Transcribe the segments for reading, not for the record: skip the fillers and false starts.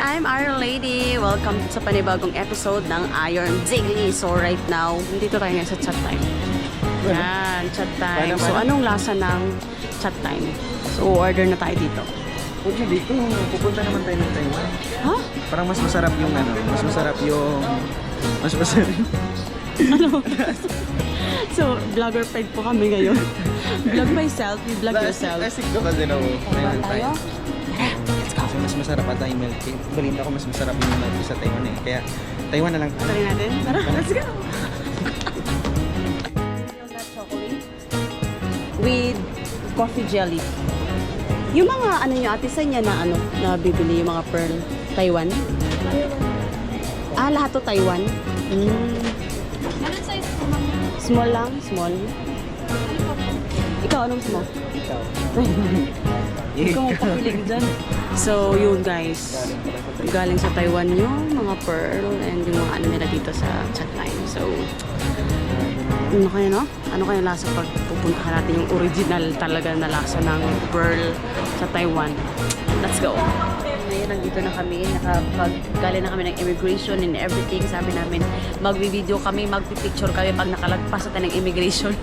I'm Iron Lady. Welcome sa panibagong episode ng Iron Daily. So right now, dito tayo ngayon sa chat time. Yan, chat time. So anong lasa ng chat time? So order na tayo dito. Huwag na dito, pupunta naman tayo ng Taiwan. Ha? Parang mas masarap yung mas masarap yung... Mas masarap. Ano? So, vlogger pride po kami ngayon. Vlog myself, you vlog yourself. Asik ko kasi na Taiwan tayo? Let's go. Kasi mas masarap ata yung milk tea. Balita ko mas masarap yung milk tea sa Taiwan eh. Kaya Taiwan na lang. Try natin? Tara, let's go! Chocolate with coffee jelly. Yung mga ano nyo, ate, saan niya na bibili yung mga pearl? Taiwan? Ah, lahat to Taiwan? Anong size po, ma'am? Small lang? Small? Ikaw, anong small? Ikaw. Ikaw ang pakilig dyan. So, yun guys. Galing sa Taiwan yung mga pearl and yung mga ano nila dito sa chatline. So, ano kaya no? Ano kaya lasa pag pupuntahan natin yung original talaga na lasa ng pearl sa Taiwan? Let's go! Ngayon, nandito na kami. Galing na kami ng immigration and everything. Sabi namin, magbi-video kami, magpi-picture kami pag nakalagpas natin ng immigration.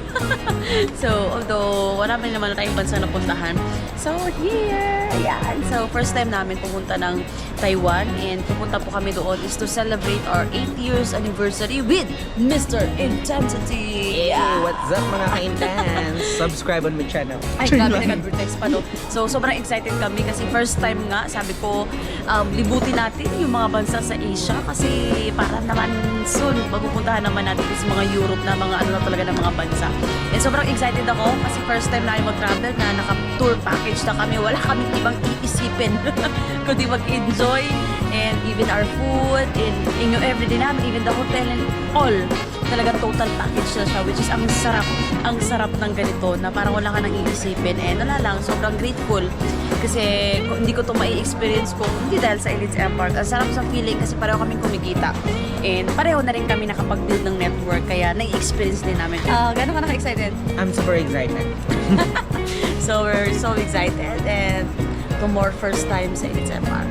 So, although wala naman tayong bansa na puntahan. So, here! Ayan. So, first time namin pumunta ng Taiwan and pupunta po kami doon is to celebrate our 8 years anniversary with Mr. Intensity! Hey, what's up mga ka-intense? Subscribe on my channel. Ay, grabe, nag-advertise pa no. So, sobrang excited kami kasi first time nga, sabi ko, libutin natin yung mga bansa sa Asia kasi para naman soon, mapupuntahan naman natin sa mga Europe na mga ano na talaga ng mga bansa. And sobrang excited ako kasi first time na mag-travel na naka-tour package na kami. Wala kami ibang iisipin kundi mag-enjoy and even our food and yung everyday namin, even the hotel and all. Talaga total package na siya, which is ang sarap ng ganito na parang wala ka nang iisipin and wala lang, sobrang grateful kasi hindi ko to mai-experience ko hindi dahil sa Elites Empire. Ang sarap sa feeling kasi pareho kaming kumikita and pareho na rin kami nakapag-build ng network kaya nai-experience din namin. Gano'n ka naka-excited? I'm super excited. So we're so excited and to more first time sa Elites Empire.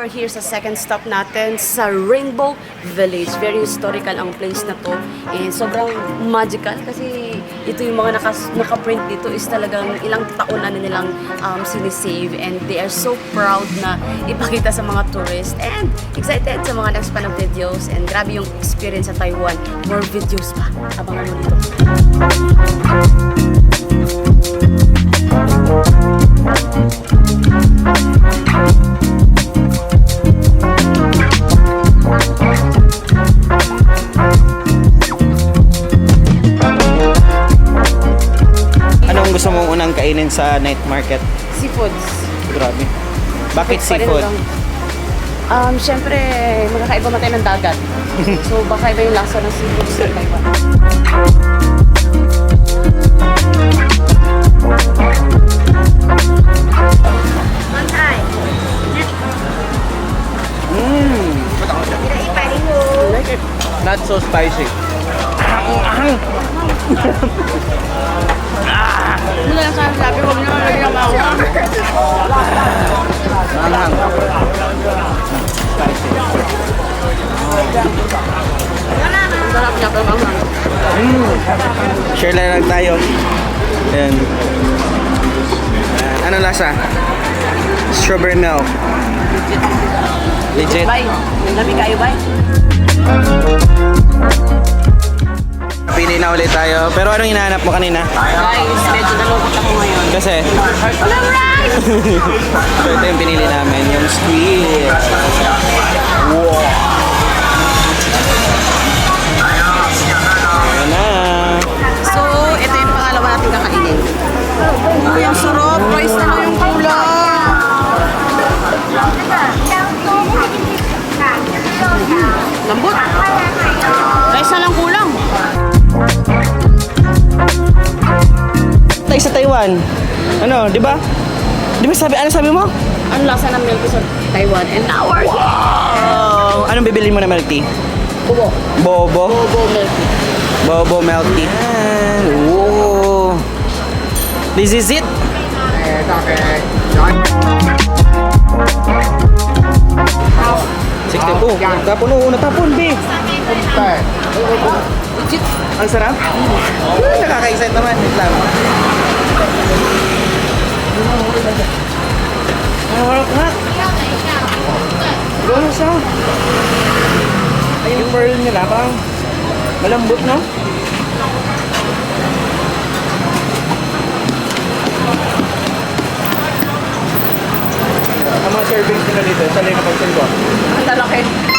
Here sa second stop natin sa Rainbow Village. Very historical ang place na to. And sobrang magical kasi ito yung mga naka-print dito is talagang ilang taon na nilang sinisave and they are so proud na ipakita sa mga tourists and excited sa mga next pa na videos and grabe yung experience sa Taiwan. More videos pa. Abangan mo dito. Anong gusto mong unang kainin sa night market? Seafoods. Grabe. Bakit seafood? Siyempre, magkakaiba man tayo ng dagat. So, baka iba yung lasa ng seafood sa Taiwan. Mantay! Not so spicy. Ano lang sabi ko, naman lagi na ako. Anghang. Spicy. Ang sarap niya, pero manghang. Share lang tayo. Ayan. Ano lasa? Strawberry milk. Legit. Bay, lami kayo, bay. Pili na ulit tayo. Pero anong hinahanap mo kanina? Guys, medyo nalungkot ako ngayon. Kasi, Walang rice! so ito yung pinili namin, yung squid. Wow! Ayan na. So, ito yung pangalawa natin kakainin. Uy, ang sarap. Rice na lang yung kulang. Lambot. Rice na lang kulang. Tayo sa Taiwan. Ano, di ba? Di ba sabi mo? Ang lasa ng milk tea sa Taiwan and ours. Wow! Anong bibili mo na milk tea? Bubo. Bobo? Bubo milk tea. Bobo milk tea. Yan. Wow! This is it? Sige, oh, tapon, natapon, B. Legit. Ang sarap? Nakaka-excite naman. Wait lang. Harap nga. Gano'n siya. Ay, yung pearl nila, parang malambot, no? Ang mga servings nila dito, sali na pagsin ko. Ang lalaki.